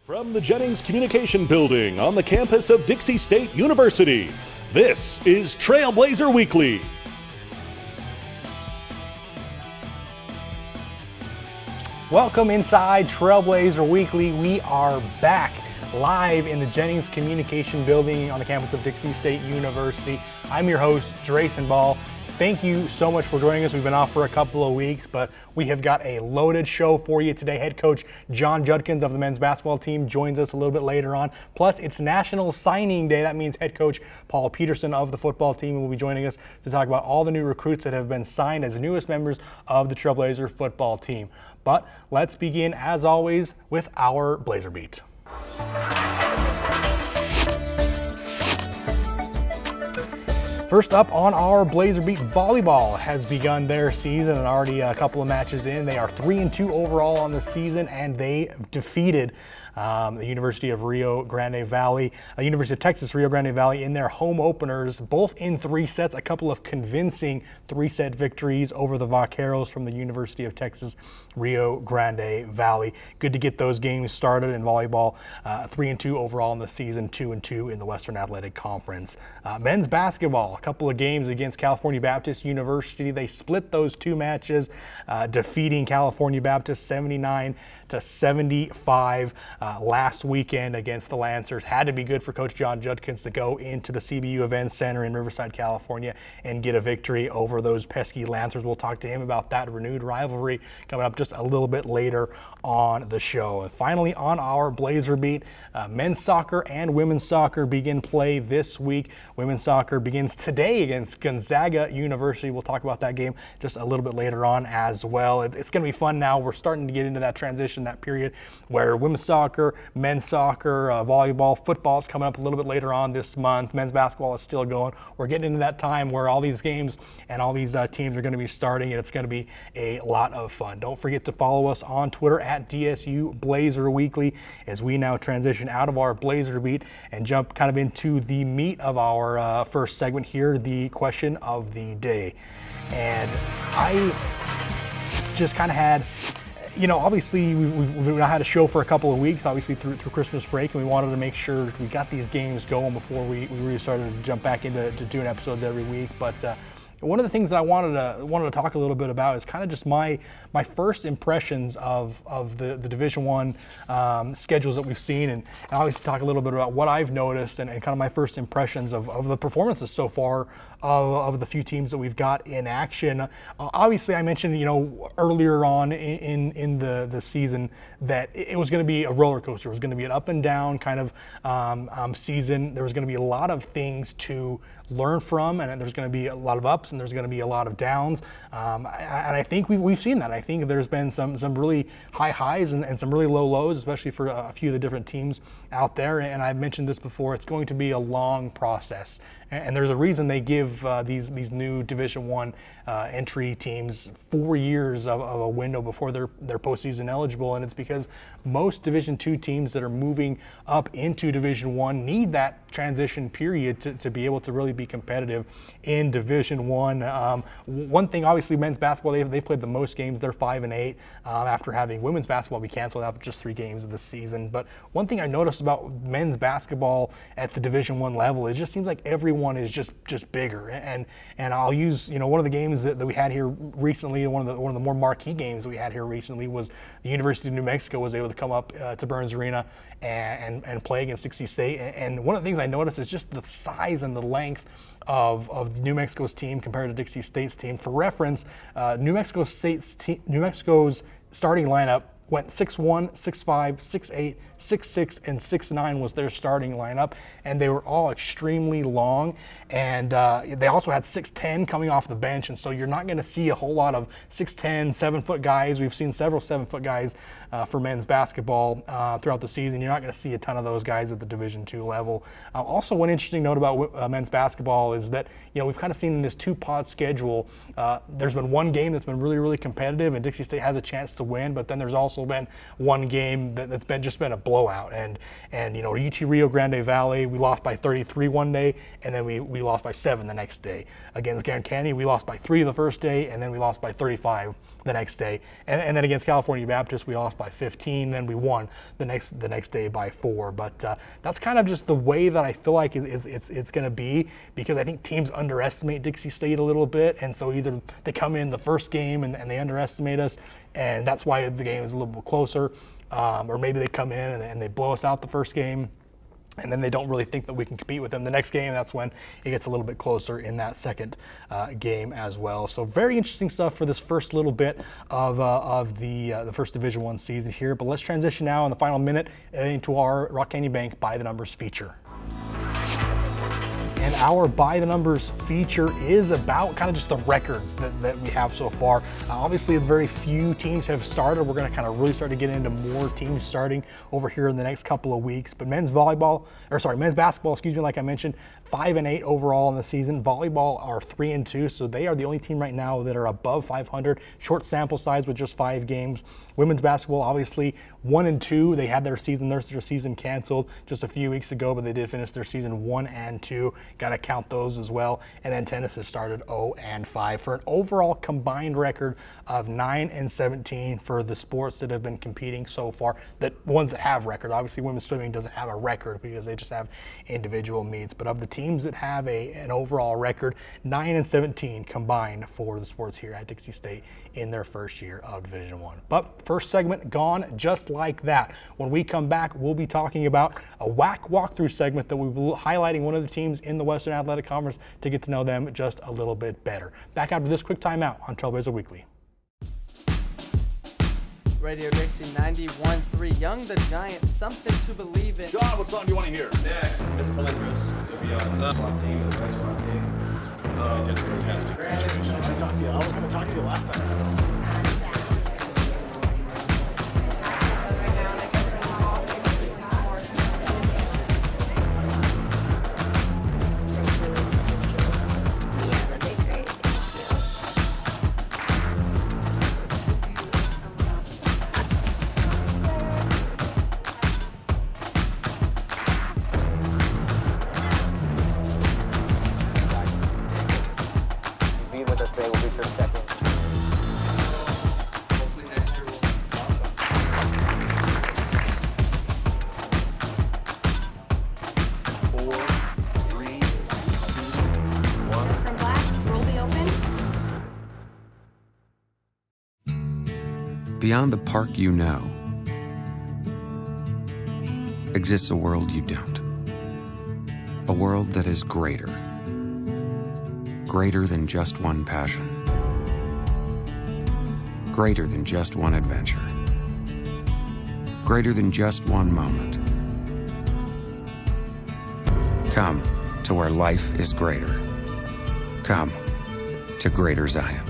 From the Jennings Communication Building on the campus of Dixie State University, this is Trailblazer Weekly. Welcome inside Trailblazer Weekly. We are back live in the Jennings Communication Building on the campus of Dixie State University. I'm your host, Drayson Ball. Thank you so much for joining us. We've been off for a couple of weeks, but we have got a loaded show for you today. Head coach John Judkins of the men's basketball team joins us a little bit later on. Plus, it's National Signing Day. That means head coach Paul Peterson of the football team will be joining us to talk about all the new recruits that have been signed as the newest members of the Trailblazer football team. But let's begin, as always, with our Blazer Beat. First up on our Blazer Beat, volleyball has begun their season and already a couple of matches in. They are 3-2 overall on the season, and they defeated the University of Texas Rio Grande Valley in their home openers, both in 3 sets, a couple of convincing 3-set victories over the Vaqueros from the University of Texas Rio Grande Valley. Good to get those games started in volleyball. 3-2 overall in the season, 2-2 in the Western Athletic Conference. Men's basketball, a couple of games against California Baptist University. They split those 2 matches, defeating California Baptist 79-75 last weekend against the Lancers. Had to be good for Coach John Judkins to go into the CBU Events Center in Riverside, California and get a victory over those pesky Lancers. We'll talk to him about that renewed rivalry coming up just a little bit later on the show. And finally, on our Blazer Beat, men's soccer and women's soccer begin play this week. Women's soccer begins today against Gonzaga University. We'll talk about that game just a little bit later on as well. It's going to be fun now. We're starting to get into that transition, that period where women's soccer, men's soccer, volleyball, football is coming up a little bit later on this month. Men's basketball is still going. We're getting into that time where all these games and all these teams are going to be starting, and it's going to be a lot of fun. Don't forget to follow us on Twitter at DSU Blazer Weekly as we now transition out of our Blazer Beat and jump kind of into the meat of our first segment here, the question of the day. And I just kind of had, obviously we've now had a show for a couple of weeks, obviously through Christmas break, and we wanted to make sure we got these games going before we really started to jump back into doing episodes every week. But one of the things that I wanted to talk a little bit about is kind of just my first impressions of the Division I schedules that we've seen, and obviously talk a little bit about what I've noticed and kind of my first impressions of the performances so far of the few teams that we've got in action. Obviously, I mentioned earlier on in the season that it was going to be a roller coaster. It was going to be an up and down kind of season. There was going to be a lot of things to learn from, and there's going to be a lot of ups and there's going to be a lot of downs. And I think we've seen that. I think there's been some really high highs and some really low lows, especially for a few of the different teams out there. And I've mentioned this before, it's going to be a long process. And there's a reason they give these new Division I entry teams 4 years of a window before they're postseason eligible, and it's because most Division II teams that are moving up into Division I need that transition period to be able to really be competitive in Division I. One thing, obviously, men's basketball, they've played the most games. They're 5-8 after having women's basketball be canceled after just 3 games of the season. But one thing I noticed about men's basketball at the Division I level, it just seems like everyone is just bigger. And I'll use one of the games that we had here recently, one of the more marquee games that we had here recently was the University of New Mexico was able to come up to Burns Arena and play against Dixie State. And one of the things I noticed is just the size and the length of New Mexico's team compared to Dixie State's team. For reference, New Mexico's starting lineup went 6'1", 6'5", 6'8", 6'6", and 6'9" was their starting lineup, and they were all extremely long. And they also had 6'10" coming off the bench, and so you're not going to see a whole lot of 6'10", 7-foot guys. We've seen several 7-foot guys for men's basketball throughout the season. You're not going to see a ton of those guys at the Division II level. Also, one interesting note about men's basketball is that we've kind of seen in this 2-pod schedule, there's been one game that's been really, really competitive, and Dixie State has a chance to win, but then there's also been one game that's been a blowout. And UT Rio Grande Valley, we lost by 33 one day, and then we lost by 7 the next day. Against Grand Canyon, we lost by 3 the first day, and then we lost by 35 the next day. And then against California Baptist, we lost by 15. Then we won the next day by 4. But that's kind of just the way that I feel like it's going to be, because I think teams underestimate Dixie State a little bit, and so either they come in the first game and they underestimate us, and that's why the game is a little bit closer, or maybe they come in and they blow us out the first game, and then they don't really think that we can compete with them the next game. That's when it gets a little bit closer in that second game as well. So very interesting stuff for this first little bit of the first Division I season here. But let's transition now in the final minute into our Rock Canyon Bank By the Numbers feature. And our By the Numbers feature is about kind of just the records that we have so far. Obviously, very few teams have started. We're going to kind of really start to get into more teams starting over here in the next couple of weeks. But men's basketball, like I mentioned, 5-8 overall in the season. Volleyball are 3-2, so they are the only team right now that are above 500. Short sample size with just 5 games. Women's basketball, obviously 1-2. They had their season canceled just a few weeks ago, but they did finish their season 1-2. Got to count those as well. And then tennis has started 0-5 for an overall combined record of 9-17 for the sports that have been competing so far. The ones that have record, obviously women's swimming doesn't have a record because they just have individual meets. But of the teams that have an overall record, 9-17 combined for the sports here at Dixie State in their first year of Division I. But first segment gone just like that. When we come back, we'll be talking about a WAC walkthrough segment that we'll be highlighting one of the teams in the Western Athletic Conference to get to know them just a little bit better. Back after this quick timeout on Trailblazer Weekly. Radio Dixie 91.3, Young the Giant, something to believe in. John, what song do you want to hear? Next, Miss Calendris. You'll be on the SWAT team, the SWAT team. That's a fantastic situation. I was going to talk to you last time. Beyond the park you know, exists a world you don't. A world that is greater. Greater than just one passion. Greater than just one adventure. Greater than just one moment. Come to where life is greater. Come to Greater Zion.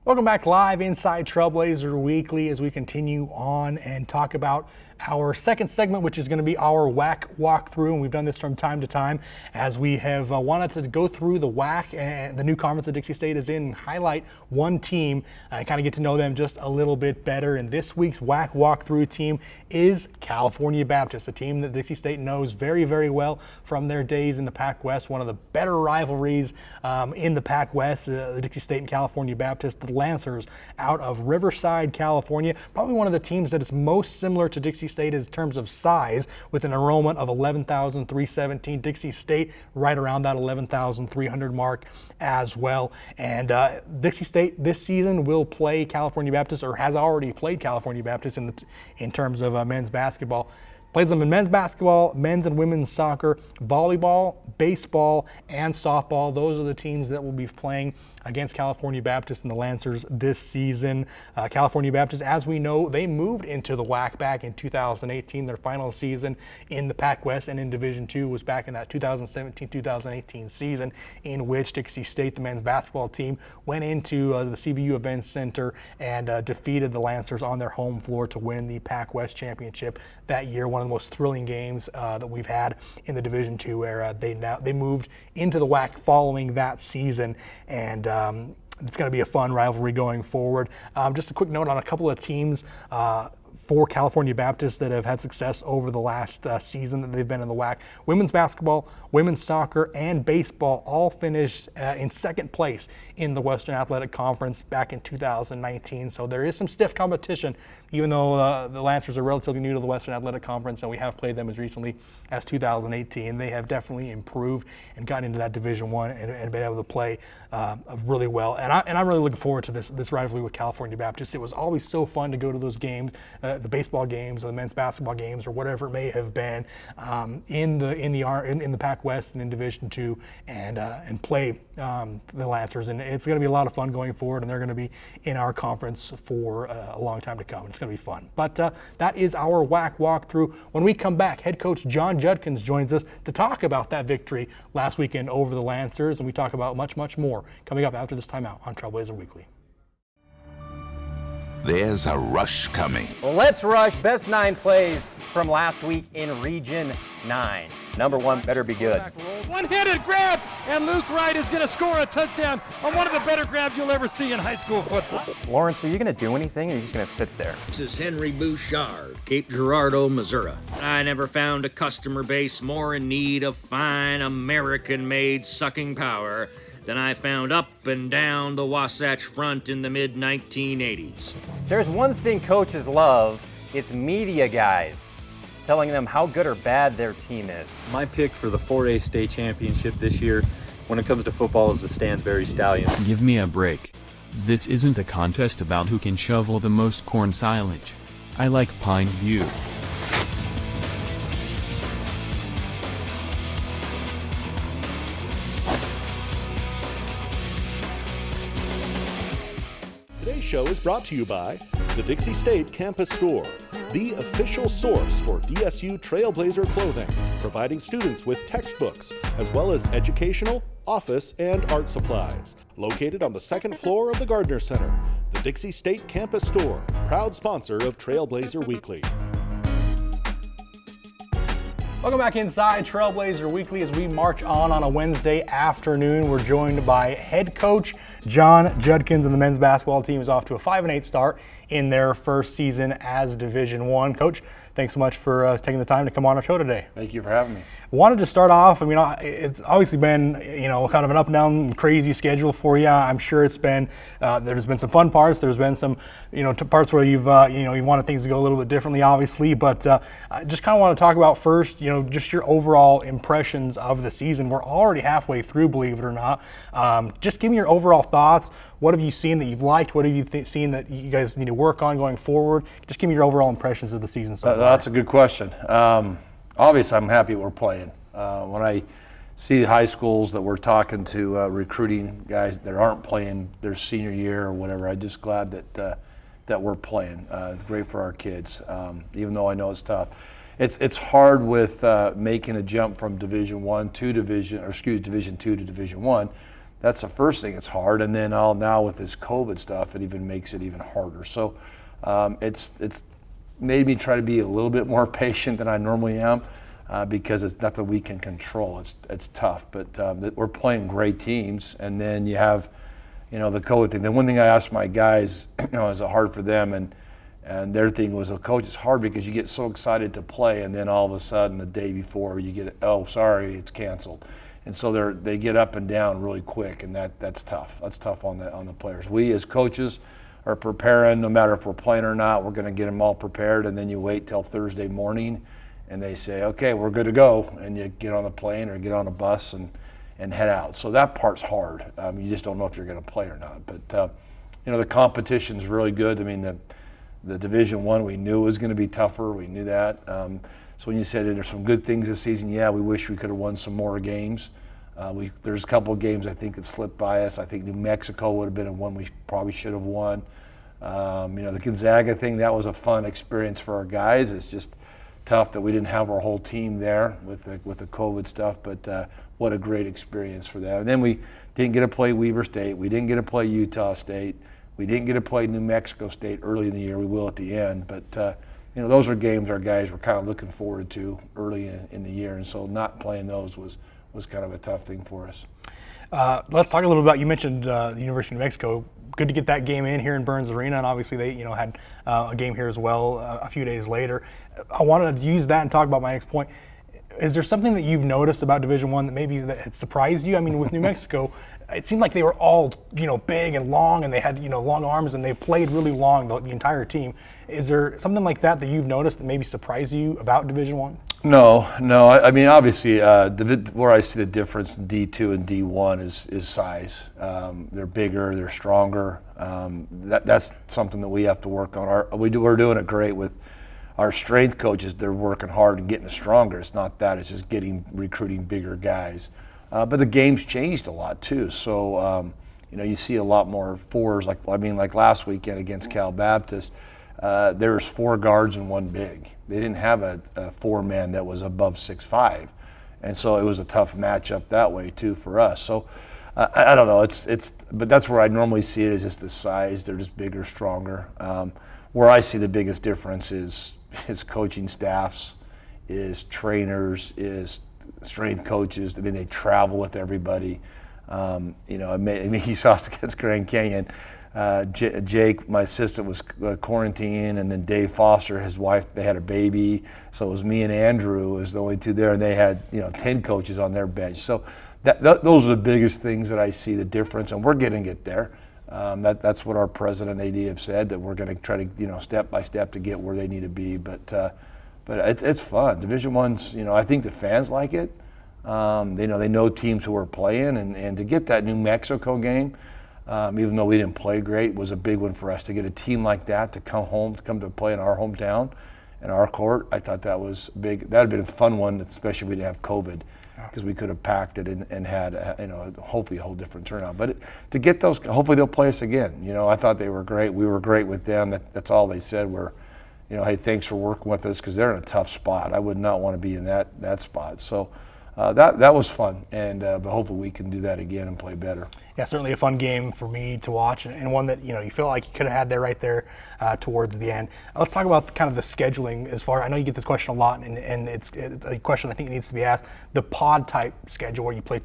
Welcome back live inside Trailblazer Weekly as we continue on and talk about our second segment, which is going to be our WAC walkthrough. And we've done this from time to time as we have wanted to go through the WAC and the new conference that Dixie State is in and highlight one team and kind of get to know them just a little bit better. And this week's WAC walkthrough team is California Baptist, a team that Dixie State knows very, very well from their days in the Pac West. One of the better rivalries in the Pac West, the Dixie State and California Baptist, the Lancers out of Riverside, California. Probably one of the teams that is most similar to Dixie State in terms of size, with an enrollment of 11,317. Dixie State right around that 11,300 mark as well. And Dixie State this season will play California Baptist, or has already played California Baptist in terms of men's basketball. Plays them in men's basketball, men's and women's soccer, volleyball, baseball, and softball. Those are the teams that will be playing against California Baptist and the Lancers this season. California Baptist, as we know, they moved into the WAC back in 2018. Their final season in the Pac West and in Division II was back in that 2017-2018 season, in which Dixie State, the men's basketball team, went into the CBU Events Center and defeated the Lancers on their home floor to win the Pac West championship that year. One of the most thrilling games that we've had in the Division II era. They moved into the WAC following that season, and it's going to be a fun rivalry going forward. Just a quick note on a couple of teams for California Baptists that have had success over the last season that they've been in the WAC. Women's basketball, women's soccer, and baseball all finished in second place in the Western Athletic Conference back in 2019. So there is some stiff competition, even though the Lancers are relatively new to the Western Athletic Conference, and we have played them as recently as 2018. They have definitely improved and gotten into that Division I and been able to play really well. And I'm really looking forward to this rivalry with California Baptist. It was always so fun to go to those games, the baseball games, or the men's basketball games, or whatever it may have been, in the Pac West and in Division II, and play the Lancers. And it's going to be a lot of fun going forward, and they're going to be in our conference for a long time to come. It's going to be fun. But that is our WAC walkthrough. When we come back, head coach John Judkins joins us to talk about that victory last weekend over the Lancers, and we talk about much, much more coming up after this timeout on Trailblazer Weekly. There's a rush coming. Let's rush best 9 plays from last week in Region 9. Number 1 better be good. One-handed grab, and Luke Wright is going to score a touchdown on one of the better grabs you'll ever see in high school football. Lawrence, are you going to do anything, or are you just going to sit there? This is Henry Bouchard, Cape Girardeau, Missouri. I never found a customer base more in need of fine American-made sucking power than I found up and down the Wasatch Front in the mid-1980s. There's one thing coaches love, it's media guys telling them how good or bad their team is. My pick for the 4A state championship this year when it comes to football is the Stansbury Stallions. Give me a break. This isn't a contest about who can shovel the most corn silage. I like Pine View. Today's show is brought to you by the Dixie State Campus Store, the official source for DSU Trailblazer clothing, providing students with textbooks, as well as educational, office, and art supplies. Located on the second floor of the Gardner Center, the Dixie State Campus Store, proud sponsor of Trailblazer Weekly. Welcome back inside Trailblazer Weekly as we march on a Wednesday afternoon. We're joined by head coach John Judkins, and the men's basketball team is off to a 5-8 start in their first season as Division I. Coach, thanks so much for taking the time to come on our show today. Thank you for having me. Wanted to start off, it's obviously been, kind of an up and down crazy schedule for you. I'm sure it's been, there's been some fun parts. There's been some, parts where you've wanted things to go a little bit differently, obviously. But I just kind of want to talk about first, just your overall impressions of the season. We're already halfway through, believe it or not. Just give me your overall thoughts. What have you seen that you've liked? What have you seen that you guys need to work on going forward? Just give me your overall impressions of the season so far. That's a good question. Obviously, I'm happy we're playing. When I see high schools that we're talking to, recruiting guys that aren't playing their senior year or whatever, I'm just glad that we're playing. It's great for our kids, even though I know it's tough. It's hard with making a jump from Division II to Division II to Division I. That's the first thing. It's hard, and then now with this COVID stuff, it even makes it even harder. So it's made me try to be a little bit more patient than I normally am, because it's nothing we can control. It's tough, but we're playing great teams, and then you have, the COVID thing. The one thing I asked my guys, is it hard for them, and their thing was, coach, it's hard because you get so excited to play, and then all of a sudden the day before you get, oh, sorry, it's canceled. And so they get up and down really quick, and that's tough. That's tough on the players. We as coaches are preparing, no matter if we're playing or not, we're going to get them all prepared, and then you wait till Thursday morning, and they say, okay, we're good to go, and you get on the plane or get on a bus and head out. So that part's hard. You just don't know if you're going to play or not. But the competition's really good. The Division I, we knew it was going to be tougher. We knew that. So when you said there's some good things this season, yeah, we wish we could have won some more games. There's a couple of games I think that slipped by us. I think New Mexico would have been one we probably should have won. The Gonzaga thing, that was a fun experience for our guys. It's just tough that we didn't have our whole team there with the COVID stuff, but what a great experience for them. And then we didn't get to play Weber State. We didn't get to play Utah State. We didn't get to play New Mexico State early in the year. We will at the end, but those are games our guys were kind of looking forward to early in the year, and so not playing those was kind of a tough thing for us. Let's talk a little about, you mentioned the University of New Mexico. Good to get that game in here in Burns Arena, and obviously they had a game here as well a few days later. I wanted to use that and talk about my next point. Is there something that you've noticed about Division I that maybe that had surprised you? I mean, with New Mexico, it seemed like they were all big and long, and they had long arms, and they played really long, the entire team. Is there something like that you've noticed that maybe surprised you about Division I? No. I mean, obviously, where I see the difference in D2 and D1 is size. They're bigger, they're stronger. That's something that we have to work on. We're doing it great with our strength coaches. They're working hard and getting stronger. It's not that; it's just recruiting bigger guys. But the game's changed a lot too. So you see a lot more fours. Like last weekend against Cal Baptist, there was 4 guards and 1 big. They didn't have a 4-man that was above 6'5", and so it was a tough matchup that way too for us. So I don't know. But that's where I normally see it, is just the size. They're just bigger, stronger. Where I see the biggest difference is coaching staffs, is trainers, is strength coaches. I mean, they travel with everybody. You saw us against Grand Canyon. Jake, my assistant, was quarantined, and then Dave Foster, his wife, they had a baby. So it was me and Andrew was the only 2 there, and they had 10 coaches on their bench. So those are the biggest things that I see the difference, and we're getting it there. That's what our president and AD have said, that we're going to try to step by step to get where they need to be. But it's fun. Division I's, I think the fans like it. They know teams who are playing, and to get that New Mexico game, even though we didn't play great, was a big one for us. To get a team like that to come to play in our hometown, in our court, I thought that was big. That would have been a fun one, especially if we didn't have COVID, because we could have packed it and had hopefully a whole different turnout. But to get those, hopefully they'll play us again. I thought they were great. We were great with them. That's all they said were, hey, thanks for working with us, because they're in a tough spot. I would not want to be in that spot. So that was fun, and but hopefully we can do that again and play better. Yeah, certainly a fun game for me to watch, and one that you feel like you could have had there right there towards the end. Let's talk about kind of the scheduling. I know you get this question a lot, and it's a question I think it needs to be asked. The pod type schedule, where you play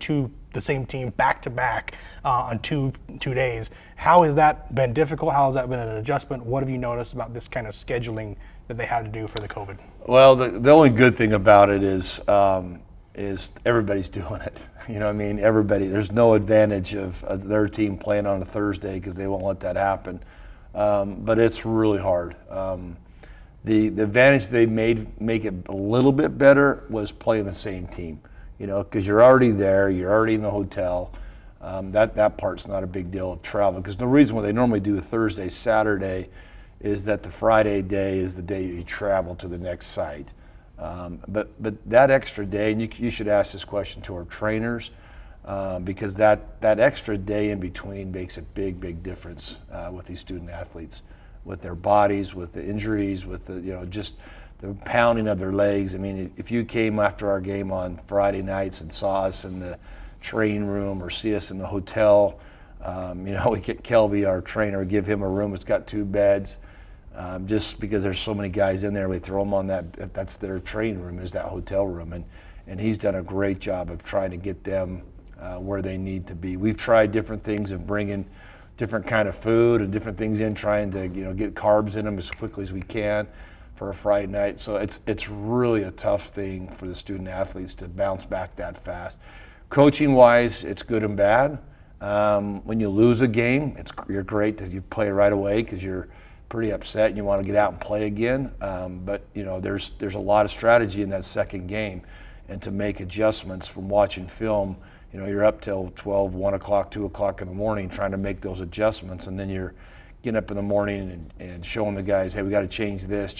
the same team back to back on two days. How has that been difficult? How has that been an adjustment? What have you noticed about this kind of scheduling that they had to do for the COVID? Well, the only good thing about it is everybody's doing it. Everybody. There's no advantage of their team playing on a Thursday, because they won't let that happen. But it's really hard. The advantage they make it a little bit better was playing the same team. Because you're already there, you're already in the hotel. That part's not a big deal of travel. Because the reason why they normally do a Thursday, Saturday, is that the Friday day is the day you travel to the next site. But that extra day, and you should ask this question to our trainers, because that extra day in between makes a big difference with these student athletes, with their bodies, with the injuries, with the just the pounding of their legs. I mean, if you came after our game on Friday nights and saw us in the training room or see us in the hotel, we get Kelby, our trainer, give him a room. It's got 2 beds. Just because there's so many guys in there, we throw them on that's their training room, is that hotel room. And he's done a great job of trying to get them where they need to be. We've tried different things of bringing different kind of food and different things in, trying to get carbs in them as quickly as we can for a Friday night. So it's really a tough thing for the student athletes to bounce back that fast. Coaching-wise, it's good and bad. When you lose a game, you're great that you play right away, because you're pretty upset and you want to get out and play again. But there's a lot of strategy in that second game, and to make adjustments from watching film. You're up till 12, 1 o'clock, 2 o'clock in the morning trying to make those adjustments, and then you're getting up in the morning and showing the guys, hey, we got to change this.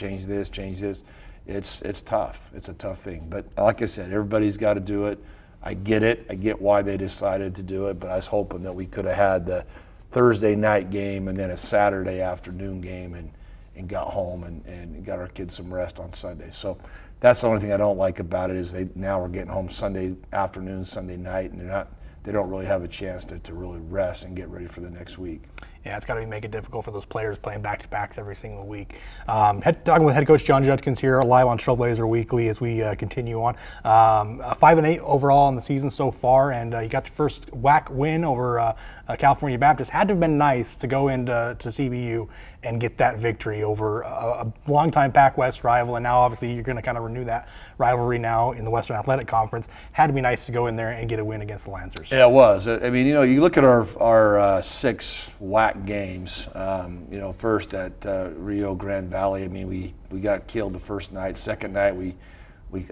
It's tough. It's a tough thing. But like I said, everybody's got to do it. I get it. I get why they decided to do it, but I was hoping that we could have had the Thursday night game and then a Saturday afternoon game and got home and got our kids some rest on Sunday. So that's the only thing I don't like about it, is now we're getting home Sunday afternoon, Sunday night, and they don't really have a chance to really rest and get ready for the next week. Yeah, it's got to make it difficult for those players playing back-to-backs every single week. Talking with head coach John Judkins here, live on Trailblazer Weekly as we continue on. 5-8 overall in the season so far, and you got your first WAC win over California Baptist. Had to have been nice to go into CBU and get that victory over a longtime Pac-West rival, and now obviously you're going to kind of renew that rivalry now in the Western Athletic Conference. Had to be nice to go in there and get a win against the Lancers. Yeah, it was. I mean, you look at our 6 WAC games. First at Rio Grande Valley. I mean, we got killed the first night. Second night,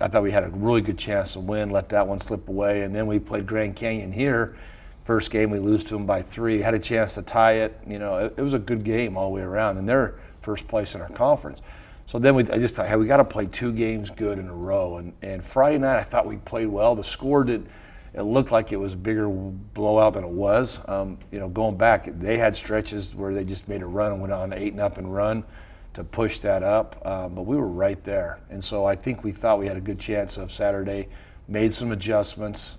I thought we had a really good chance to win. Let that one slip away, and then we played Grand Canyon here. First game, we lose to them by 3. Had a chance to tie it. It was a good game all the way around, and they're first place in our conference. So then I just thought, hey, we got to play 2 games good in a row. And Friday night, I thought we played well. The score it looked like it was a bigger blowout than it was. Going back, they had stretches where they just made a run and went on an 8-0 run to push that up. But we were right there. And so I think we thought we had a good chance of Saturday. Made some adjustments.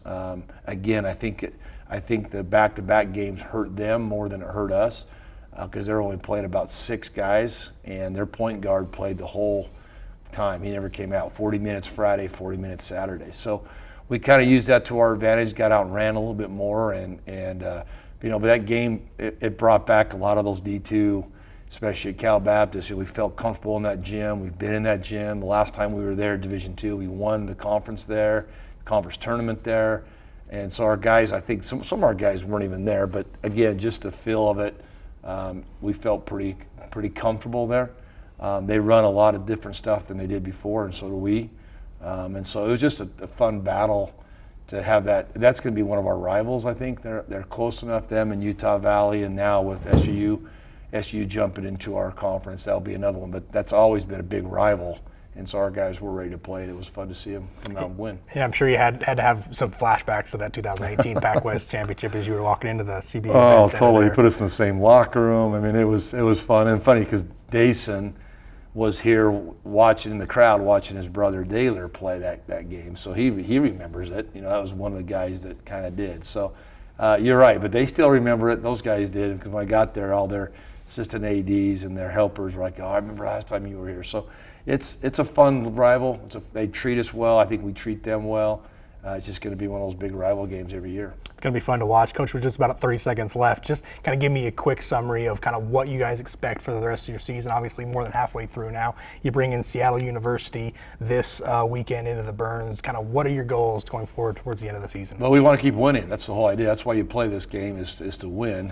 Again, I think the back-to-back games hurt them more than it hurt us because they're only playing about 6 guys, and their point guard played the whole time. He never came out. 40 minutes Friday, 40 minutes Saturday. So we kind of used that to our advantage, got out and ran a little bit more, but that game, it brought back a lot of those D2, especially at Cal Baptist. We felt comfortable in that gym. We've been in that gym. The last time we were there, Division II, we won the conference there, conference tournament there. And so our guys, I think some of our guys weren't even there, but again, just the feel of it, we felt pretty comfortable there. They run a lot of different stuff than they did before, and so do we. And so it was just a fun battle to have that. That's going to be one of our rivals, I think. They're close enough, them and Utah Valley, and now with SU jumping into our conference, that'll be another one. But that's always been a big rival. And so our guys were ready to play, and it was fun to see them come out and win. Yeah, I'm sure you had to have some flashbacks to that 2018 Pac-West Championship as you were walking into the CBU. Oh, totally. Put us in the same locker room. I mean, it was fun and funny because Dayson was here watching in the crowd, watching his brother Daler play that game. So he remembers it. That was one of the guys that kind of did. So you're right, but they still remember it. Those guys did because when I got there, all their assistant ADs and their helpers were like, "Oh, I remember last time you were here." So it's a fun rival. They treat us well. I think we treat them well. It's just going to be one of those big rival games every year. It's going to be fun to watch. Coach, with just about 30 seconds left, just kind of give me a quick summary of kind of what you guys expect for the rest of your season. Obviously, more than halfway through now. You bring in Seattle University this weekend into the Burns. Kind of what are your goals going forward towards the end of the season? Well, we want to keep winning. That's the whole idea. That's why you play this game is to win.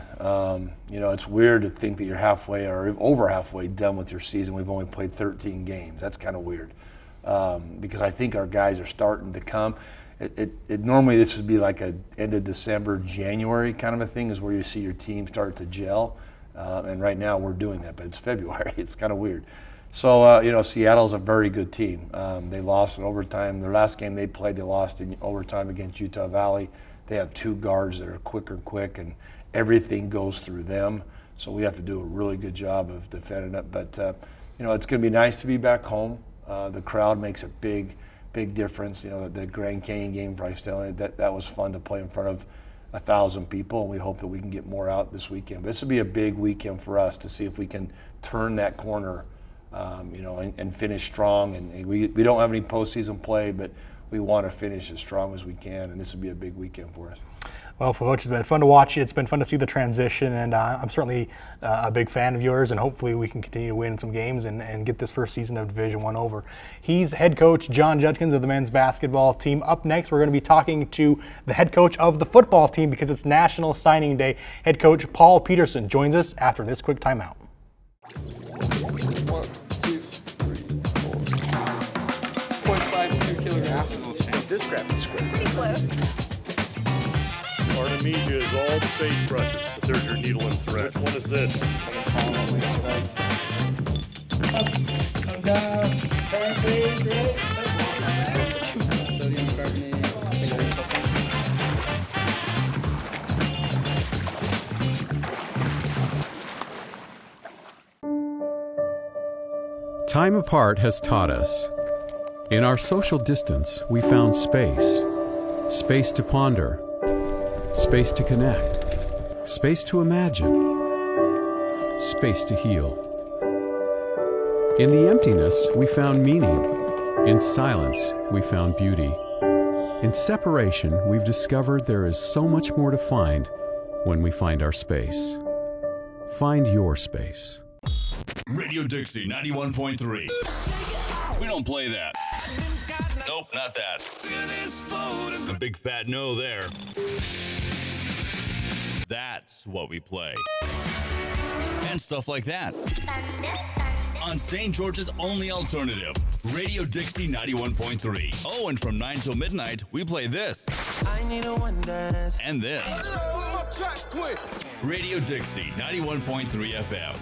It's weird to think that you're halfway or over halfway done with your season. We've only played 13 games. That's kind of weird because I think our guys are starting to come. It normally this would be like a end of December, January kind of a thing is where you see your team start to gel, and right now we're doing that, but it's February. It's kind of weird. So Seattle's a very good team. They lost in overtime. Their last game they played, they lost in overtime against Utah Valley. They have 2 guards that are quick, and everything goes through them. So we have to do a really good job of defending it. But it's going to be nice to be back home. The crowd makes a big difference. The Grand Canyon game, Bryce telling that was fun to play in front of 1,000 people, and we hope that we can get more out this weekend. But this will be a big weekend for us to see if we can turn that corner, and finish strong. And we don't have any postseason play, but we want to finish as strong as we can, and this will be a big weekend for us. Well, Coach, it's been fun to watch you. It's been fun to see the transition, and I'm certainly a big fan of yours, and hopefully we can continue to win some games and get this first season of Division I over. He's head coach John Judkins of the men's basketball team. Up next, we're going to be talking to the head coach of the football team because it's National Signing Day. Head coach Paul Peterson joins us after this quick timeout. 1, 2, 3, 4. 0.52 kilograms. This graph is square. Pretty close. Artemisia is all the sagebrushes, but there's your needle and thread. Which one is this? Come down. Turn please, right? Sodium carbonate. Time apart has taught us. In our social distance, we found space. Space to ponder. Space to connect. Space to imagine. space to heal. In the emptiness, we found meaning. In silence, we found beauty. In separation, we've discovered there is so much more to find when we find our space. Find your space. Radio Dixie 91.3. We don't play that. Nope, not that. A big fat no there. That's what we play. And stuff like that. On St. George's only alternative, Radio Dixie 91.3. Oh, and from 9 till midnight, we play this. I need a one dance. And this. Radio Dixie 91.3 FM.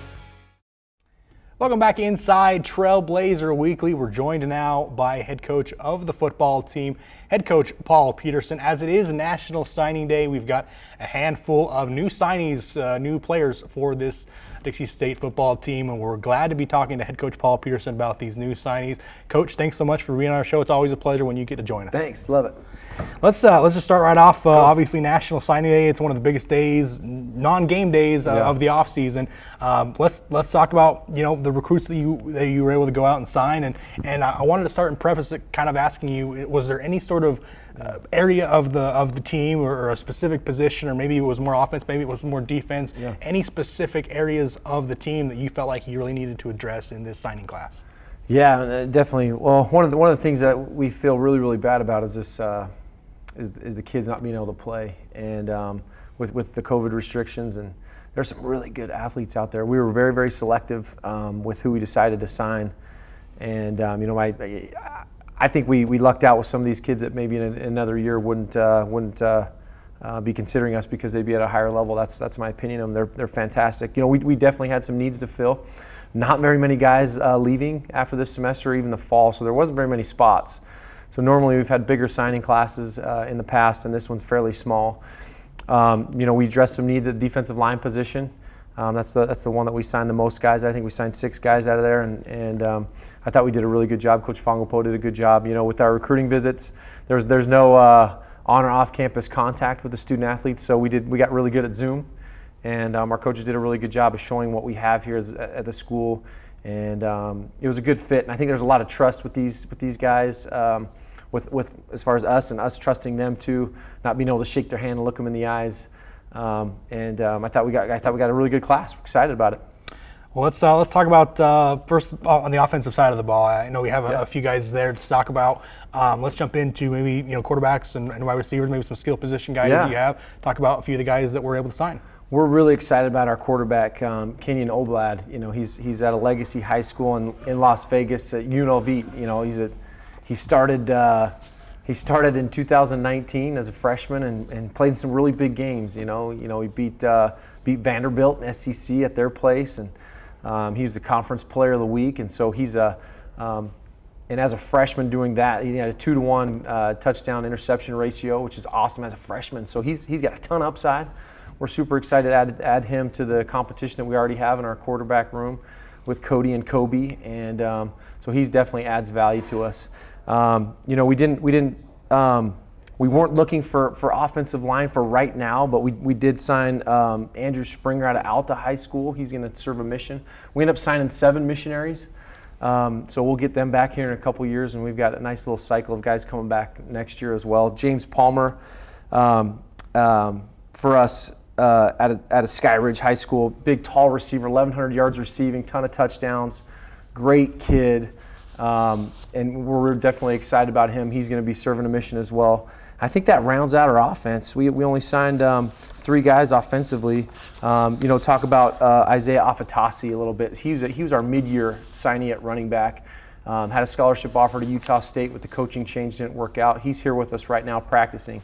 Welcome back inside Trailblazer Weekly. We're joined now by head coach of the football team, head coach Paul Peterson. As it is National Signing Day, we've got a handful of new signees, new players for this Dixie State football team, and we're glad to be talking to head coach Paul Peterson about these new signees. Coach, thanks so much for being on our show. It's always a pleasure when you get to join us. Thanks, love it. Let's just start right off. Obviously, National Signing Day. It's one of the biggest days, non-game days of the off season. Let's talk about the recruits that you were able to go out and sign. And I wanted to start and preface it kind of asking you: was there any sort of area of the team or a specific position, or maybe it was more offense, maybe it was more defense? Any specific areas of the team that you felt like you really needed to address in this signing class? Yeah, definitely. Well, one of the things that we feel really, really bad about is this. Is the kids not being able to play, and with the COVID restrictions, and there's some really good athletes out there. We were very, very selective with who we decided to sign, and I think we lucked out with some of these kids that maybe in another year wouldn't be considering us because they'd be at a higher level. That's my opinion of them. They're fantastic. We definitely had some needs to fill. Not very many guys leaving after this semester, or even the fall, so there wasn't very many spots. So normally we've had bigger signing classes in the past, and this one's fairly small. We addressed some needs at defensive line position. That's the one that we signed the most guys. I think we signed 6 guys out of there, and I thought we did a really good job. Coach Fongopo did a good job. With our recruiting visits, there's no on or off campus contact with the student athletes, so we got really good at Zoom, and our coaches did a really good job of showing what we have here at the school. And it was a good fit, and I think there's a lot of trust with these guys, with as far as us and us trusting them too, not being able to shake their hand and look them in the eyes. I thought we got a really good class. We're excited about it. Well, let's talk about first on the offensive side of the ball. I know we have a few guys there to talk about. Let's jump into maybe quarterbacks and wide receivers, maybe some skill position guys that you have. Talk about a few of the guys that we're able to sign. We're really excited about our quarterback, Kenyon Oblad. He's at a legacy high school in Las Vegas at UNLV. He started in 2019 as a freshman and played in some really big games. He beat Vanderbilt and SEC at their place, and he was the conference player of the week. And so he's and as a freshman doing that, he had a 2-to-1 touchdown interception ratio, which is awesome as a freshman. So he's got a ton of upside. We're super excited to add him to the competition that we already have in our quarterback room with Cody and Kobe, and so he definitely adds value to us. We weren't looking for offensive line for right now, but we did sign Andrew Springer out of Alta High School. He's going to serve a mission. We ended up signing 7 missionaries, so we'll get them back here in a couple years, and we've got a nice little cycle of guys coming back next year as well. James Palmer, for us. At a Skyridge High School, big, tall receiver, 1,100 yards receiving, ton of touchdowns, great kid, and we're definitely excited about him. He's going to be serving a mission as well. I think that rounds out our offense. We only signed 3 guys offensively. Talk about Isaiah Afatasi a little bit. He was our mid-year signee at running back. Had a scholarship offer to Utah State, but the coaching change didn't work out. He's here with us right now practicing.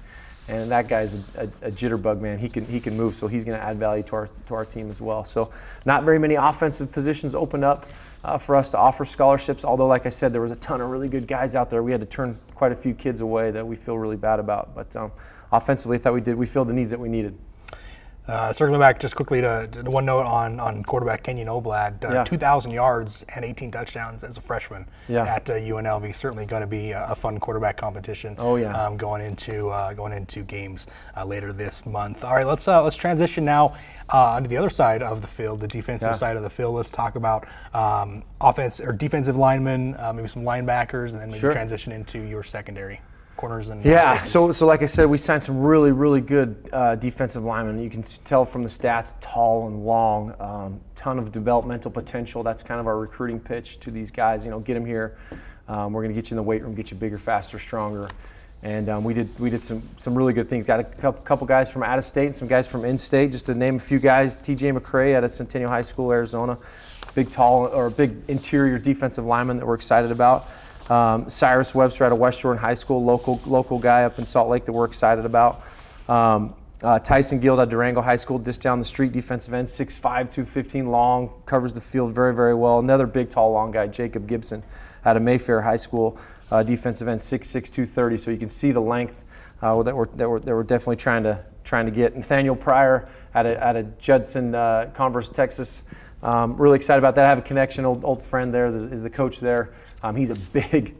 And that guy's a jitterbug, man. He can move, so he's going to add value to our team as well. So not very many offensive positions opened up for us to offer scholarships, although, like I said, there was a ton of really good guys out there. We had to turn quite a few kids away that we feel really bad about. But offensively, I thought we filled the needs that we needed. Circling back just quickly to one note on quarterback Kenyon Oblad, 2,000 yards and 18 touchdowns as a freshman at UNLV. Certainly going to be a fun quarterback competition. Going into games later this month. All right, let's transition now onto the other side of the field, the defensive side of the field. Let's talk about offense or defensive linemen, maybe some linebackers, and then maybe transition into your secondary. Corners and so like I said, we signed some really, really good defensive linemen. You can tell from the stats, tall and long, ton of developmental potential. That's kind of our recruiting pitch to these guys. Get them here. We're going to get you in the weight room, get you bigger, faster, stronger. And we did some really good things. Got a couple guys from out of state and some guys from in-state. Just to name a few guys, TJ McCray out of Centennial High School, Arizona, big interior defensive lineman that we're excited about. Cyrus Webster out of West Jordan High School, local guy up in Salt Lake that we're excited about. Tyson Guild out of Durango High School, just down the street, defensive end, 6'5", 215 long, covers the field very, very well. Another big, tall, long guy, Jacob Gibson out of Mayfair High School, defensive end, 6'6", 230. So you can see the length that we're definitely trying to get. Nathaniel Pryor out of Judson, Converse, Texas. Really excited about that. I have a connection, old friend there is the coach there. He's a big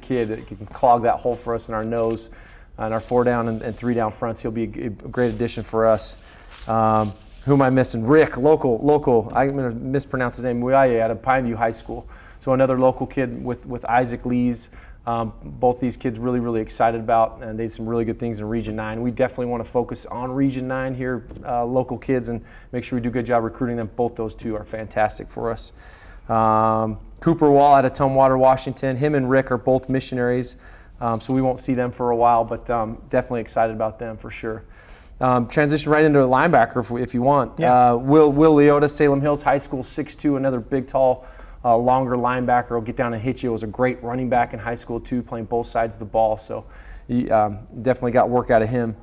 kid that can clog that hole for us in our nose and our 4-down and 3-down fronts. He'll be a great addition for us. Who am I missing? Rick, local. I'm going to mispronounce his name. Muyaye out of Pineview High School. So another local kid with Isaac Lees. Both these kids really excited about, and they did some really good things in Region 9. We definitely want to focus on Region 9 here, local kids, and make sure we do a good job recruiting them. Both those two are fantastic for us. Cooper Wall out of Tumwater, Washington. Him and Rick are both missionaries, so we won't see them for a while, but definitely excited about them for sure. Transition right into a linebacker if you want. Will Leota, Salem Hills High School, 6'2", another big, tall, longer linebacker. Will get down and hit you. Was a great running back in high school too, playing both sides of the ball, so he definitely got work out of him.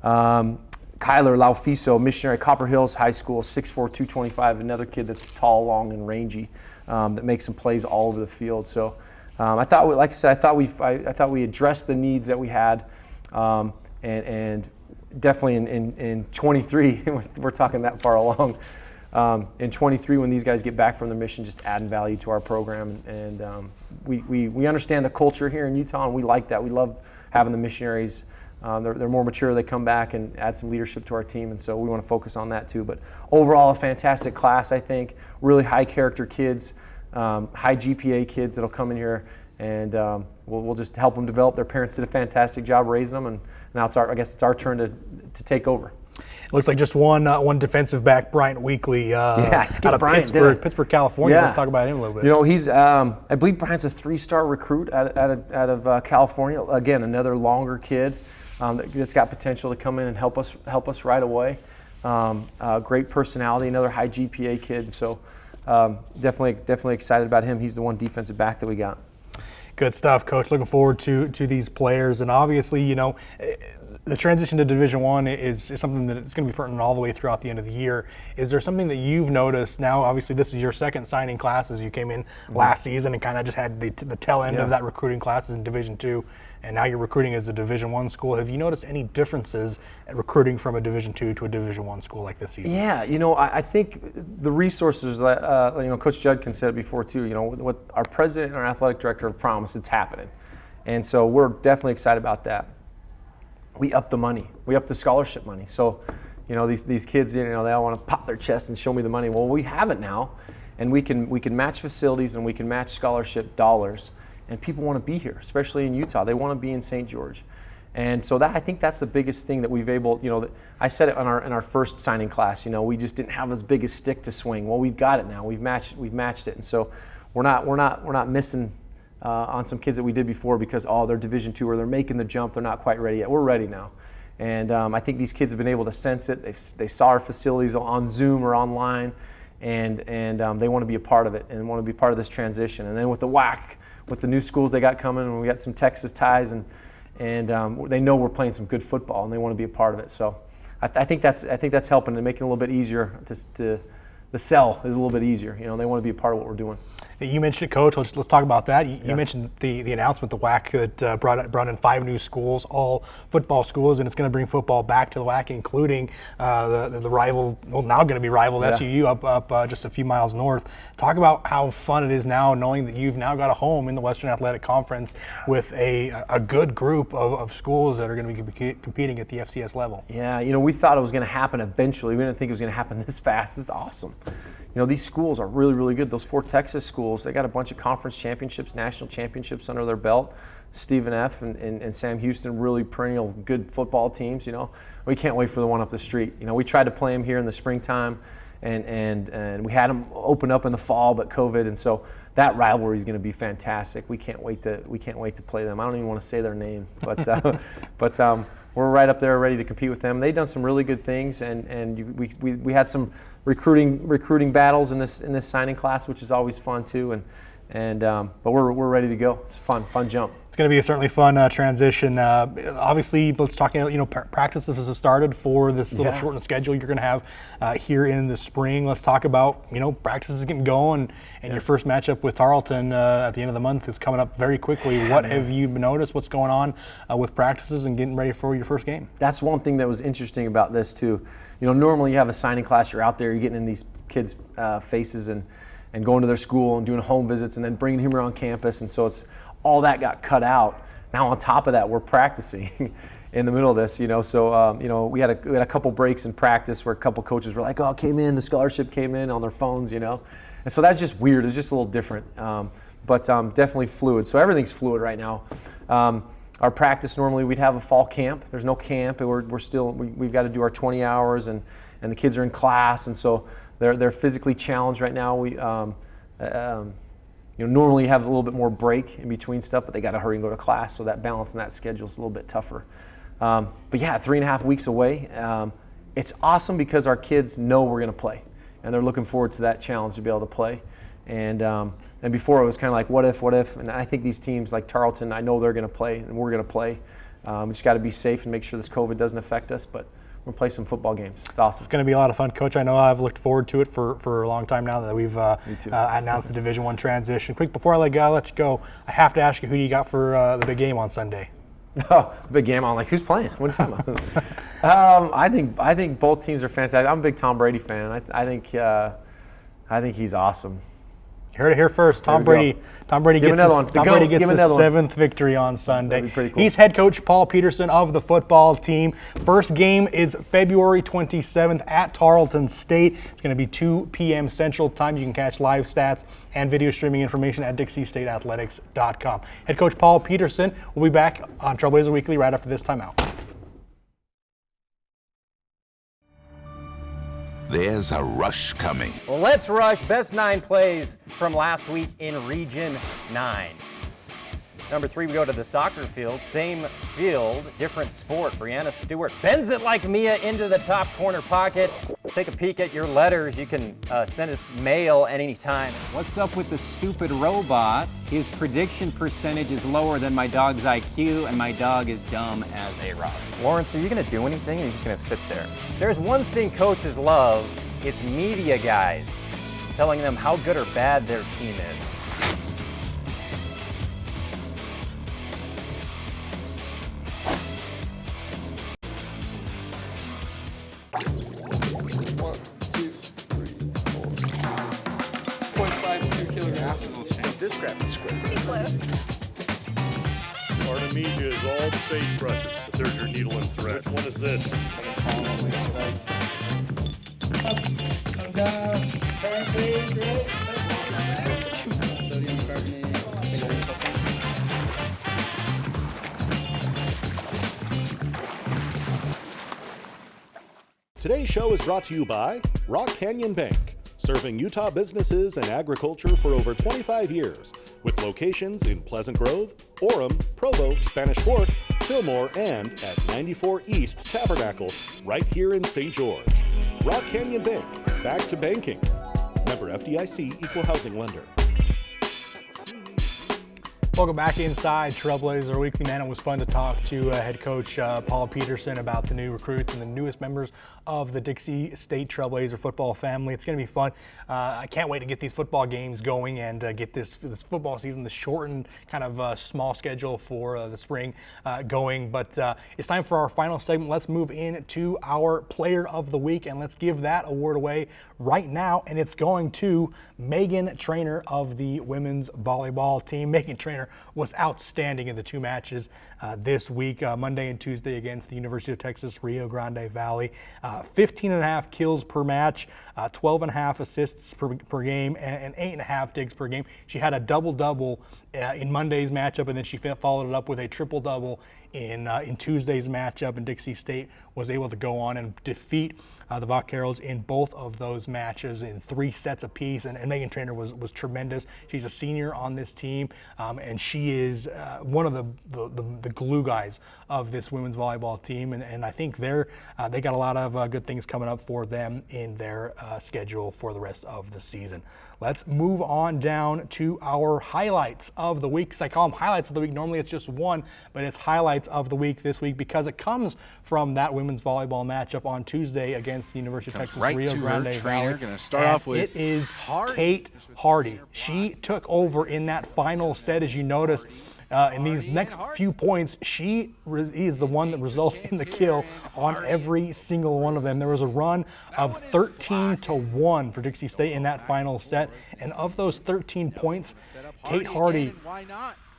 Kyler Laufiso, missionary, Copper Hills High School, 6'4", 225, another kid that's tall, long, and rangy, that makes some plays all over the field. So I thought, like I said, I thought we addressed the needs that we had, and definitely in 23, we're talking that far along. In 23, when these guys get back from the mission, just adding value to our program, and we understand the culture here in Utah, and we like that. We love having the missionaries. They're more mature. They come back and add some leadership to our team, and so we want to focus on that too. But overall, a fantastic class, I think. Really high character kids, high GPA kids that'll come in here, and we'll just help them develop. Their parents did a fantastic job raising them, and now I guess it's our turn to take over. It looks like just one defensive back, Bryant Weekly, out of Bryant, Pittsburgh, California. Let's talk about him a little bit. He's I believe Bryant's a 3-star recruit out of California. Again, another longer kid. That's got potential to come in and help us right away. Great personality, another high GPA kid. So definitely excited about him. He's the one defensive back that we got. Good stuff, Coach. Looking forward to these players, and obviously, the transition to Division I is something that is going to be pertinent all the way throughout the end of the year. Is there something that you've noticed now? Obviously, this is your second signing class as you came in last season and kind of just had the tail end of that recruiting classes in Division II, and now you're recruiting as a Division I school. Have you noticed any differences at recruiting from a Division II to a Division I school like this season? Yeah, I think the resources that Coach Judkins said before too. What our president and our athletic director have promised, it's happening, and so we're definitely excited about that. We up the money. We up the scholarship money. So, these kids, they all want to pop their chest and show me the money. Well, we have it now, and we can match facilities and we can match scholarship dollars, and people want to be here, especially in Utah. They want to be in St. George, and so I think that's the biggest thing that we've able. I said it in our first signing class. We just didn't have as big a stick to swing. Well, we've got it now. We've matched it, and so we're not missing. On some kids that we did before because they're Division II or they're making the jump, they're not quite ready yet. We're ready now, and I think these kids have been able to sense it. They saw our facilities on Zoom or online, and they want to be a part of it and want to be part of this transition. And then with the WAC, with the new schools they got coming, and we got some Texas ties, and they know we're playing some good football and they want to be a part of it. So I think that's helping and making it a little bit easier to the sell is a little bit easier. They want to be a part of what we're doing. You mentioned it, Coach. Let's talk about that. You mentioned the announcement, the WAC that brought in 5 new schools, all football schools, and it's going to bring football back to the WAC, including the rival, well, now going to be rival SUU up just a few miles north. Talk about how fun it is now, knowing that you've now got a home in the Western Athletic Conference with a good group of schools that are going to be competing at the FCS level. Yeah, we thought it was going to happen eventually. We didn't think it was going to happen this fast. It's awesome. These schools are really, really good. Those 4 Texas schools, they got a bunch of conference championships, national championships under their belt. Stephen F. and Sam Houston, really perennial good football teams. We can't wait for the one up the street. We tried to play them here in the springtime, and we had them open up in the fall, but COVID, and so that rivalry is going to be fantastic. We can't wait to play them. I don't even want to say their name, but we're right up there ready to compete with them. They've done some really good things, and we had some recruiting battles in this signing class, which is always fun too. But we're ready to go. It's fun jump. It's going to be a certainly fun transition. Obviously, let's talk. Practices have started for this little shortened schedule you're going to have here in the spring. Let's talk about practices getting going, and your first matchup with Tarleton at the end of the month is coming up very quickly. What have you noticed? What's going on with practices and getting ready for your first game? That's one thing that was interesting about this too. Normally you have a signing class, you're out there, you're getting in these kids' faces and going to their school and doing home visits and then bringing him around campus, and so it's all that got cut out. Now on top of that, we're practicing in the middle of this, So we had a couple breaks in practice where a couple coaches were like, "Oh, the scholarship came in on their phones," and so that's just weird. It's just a little different, but definitely fluid. So everything's fluid right now. Our practice, normally we'd have a fall camp. There's no camp, and we've got to do our 20 hours, and the kids are in class, and so they're physically challenged right now. We normally you have a little bit more break in between stuff, but they got to hurry and go to class, so that balance in that schedule is a little bit tougher. But yeah, 3.5 weeks away. It's awesome because our kids know we're going to play, and they're looking forward to that challenge to be able to play. And before it was kind of like, what if? And I think these teams like Tarleton, I know they're going to play, and we're going to play. We just got to be safe and make sure this COVID doesn't affect us, but we'll play some football games. It's awesome. It's going to be a lot of fun, Coach. I know I've looked forward to it for a long time now that we've announced the Division I transition. Quick, before I let you go, I have to ask you, who do you got for the big game on Sunday? Oh, the big game. I'm like, who's playing? What are you talking about? I think both teams are fantastic. I'm a big Tom Brady fan. I think he's awesome. You heard it here first. Tom Brady gets his 7th victory on Sunday. That'd be pretty cool. He's head coach Paul Peterson of the football team. First game is February 27th at Tarleton State. It's going to be 2 p.m. Central Time. You can catch live stats and video streaming information at DixieStateAthletics.com. Head coach Paul Peterson will be back on Trailblazer Weekly right after this timeout. There's a rush coming. Let's rush best 9 plays from last week in Region 9. Number 3, we go to the soccer field. Same field, different sport. Brianna Stewart bends it like Mia into the top corner pocket. Take a peek at your letters. You can send us mail at any time. What's up with the stupid robot? His prediction percentage is lower than my dog's IQ, and my dog is dumb as a rock. Lawrence, are you going to do anything, or are you just going to sit there? There's one thing coaches love. It's media guys telling them how good or bad their team is. This graph is pretty close. Artemisia is all the sagebrushes, but there's your needle and thread. Which one is this? Today's show is brought to you by Rock Canyon Bank, serving Utah businesses and agriculture for over 25 years, with locations in Pleasant Grove, Orem, Provo, Spanish Fork, Fillmore, and at 94 East Tabernacle, right here in St. George. Rock Canyon Bank, back to banking. Member FDIC, equal housing lender. Welcome back inside Trailblazer Weekly. Man, it was fun to talk to head coach Paul Peterson about the new recruits and the newest members of the Dixie State Trailblazer football family. It's going to be fun. I can't wait to get these football games going and get this football season, the shortened kind of small schedule for the spring going. But it's time for our final segment. Let's move into our Player of the Week, and let's give that award away right now. And it's going to Megan Trainer of the women's volleyball team. Megan Trainer was outstanding in the two matches this week, Monday and Tuesday against the University of Texas Rio Grande Valley. 15.5 kills per match, 12.5 assists per game, and 8.5 digs per game. She had a double-double in Monday's matchup, and then she followed it up with a triple-double in Tuesday's matchup, and Dixie State was able to go on and defeat the Vaqueros in both of those matches in 3 sets apiece, and Megan Trainer was tremendous. She's a senior on this team, and she is one of the glue guys of this women's volleyball team, and I think they got a lot of good things coming up for them in their schedule for the rest of the season. Let's move on down to our highlights of the week. I call them highlights of the week. Normally it's just one, but it's highlights of the week this week because it comes from that women's volleyball matchup on Tuesday against the University of Texas Rio Grande Valley. Going to start off with it is Kate Hardy. She took over in that final set, as you noticed. In these next few points, she is the one that results in the kill on every single one of them. There was a run of 13-1 for Dixie State in that final set, and of those 13 points, Kate Hardy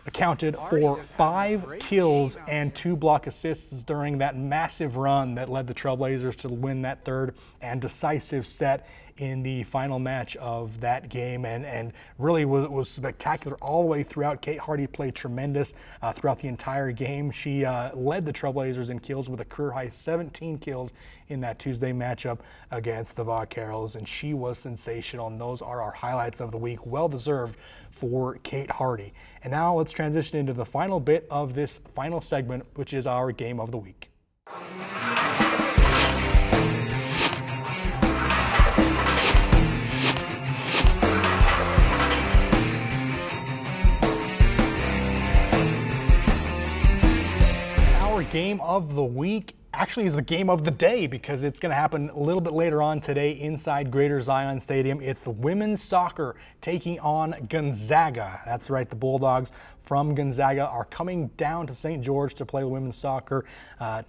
accounted for 5 kills and 2 block assists during that massive run that led the Trailblazers to win that third and decisive set in the final match of that game, and really was spectacular all the way throughout. Kate Hardy played tremendous throughout the entire game. She led the Trailblazers in kills with a career-high 17 kills in that Tuesday matchup against the Vaqueros, and she was sensational, and those are our highlights of the week. Well-deserved for Kate Hardy. And now let's transition into the final bit of this final segment, which is our Game of the Week. Our Game of the Week actually is the game of the day because it's going to happen a little bit later on today inside Greater Zion Stadium. It's the women's soccer taking on Gonzaga. That's right, the Bulldogs from Gonzaga are coming down to St. George to play women's soccer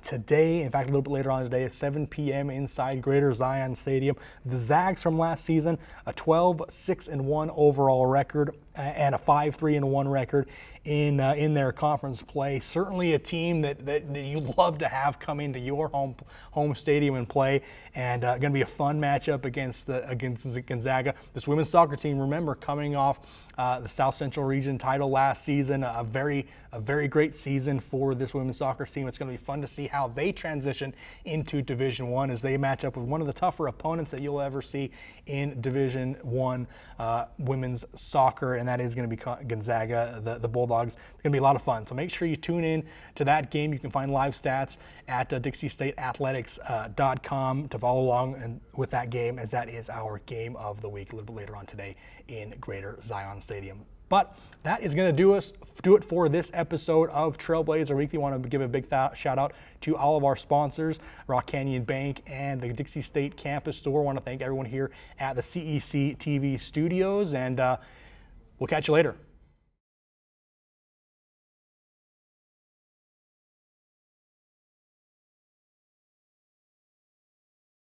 today. In fact, a little bit later on today at 7 p.m. inside Greater Zion Stadium. The Zags from last season, a 12-6-1 overall record and a 5-3-1 record in their conference play. Certainly a team that you love to have come into your home stadium and play, and going to be a fun matchup against Gonzaga. This women's soccer team, remember, coming off the South Central Region title last season, a very great season for this women's soccer team. It's going to be fun to see how they transition into Division I as they match up with one of the tougher opponents that you'll ever see in Division I women's soccer, and that is going to be Gonzaga, the Bulldogs. It's going to be a lot of fun. So make sure you tune in to that game. You can find live stats at DixieStateAthletics.com to follow along with that game, as that is our Game of the Week a little bit later on today in Greater Zion Stadium. But that is going to do it for this episode of Trailblazer Weekly. I want to give a big shout out to all of our sponsors, Rock Canyon Bank and the Dixie State Campus Store. I want to thank everyone here at the CEC TV studios, and we'll catch you later.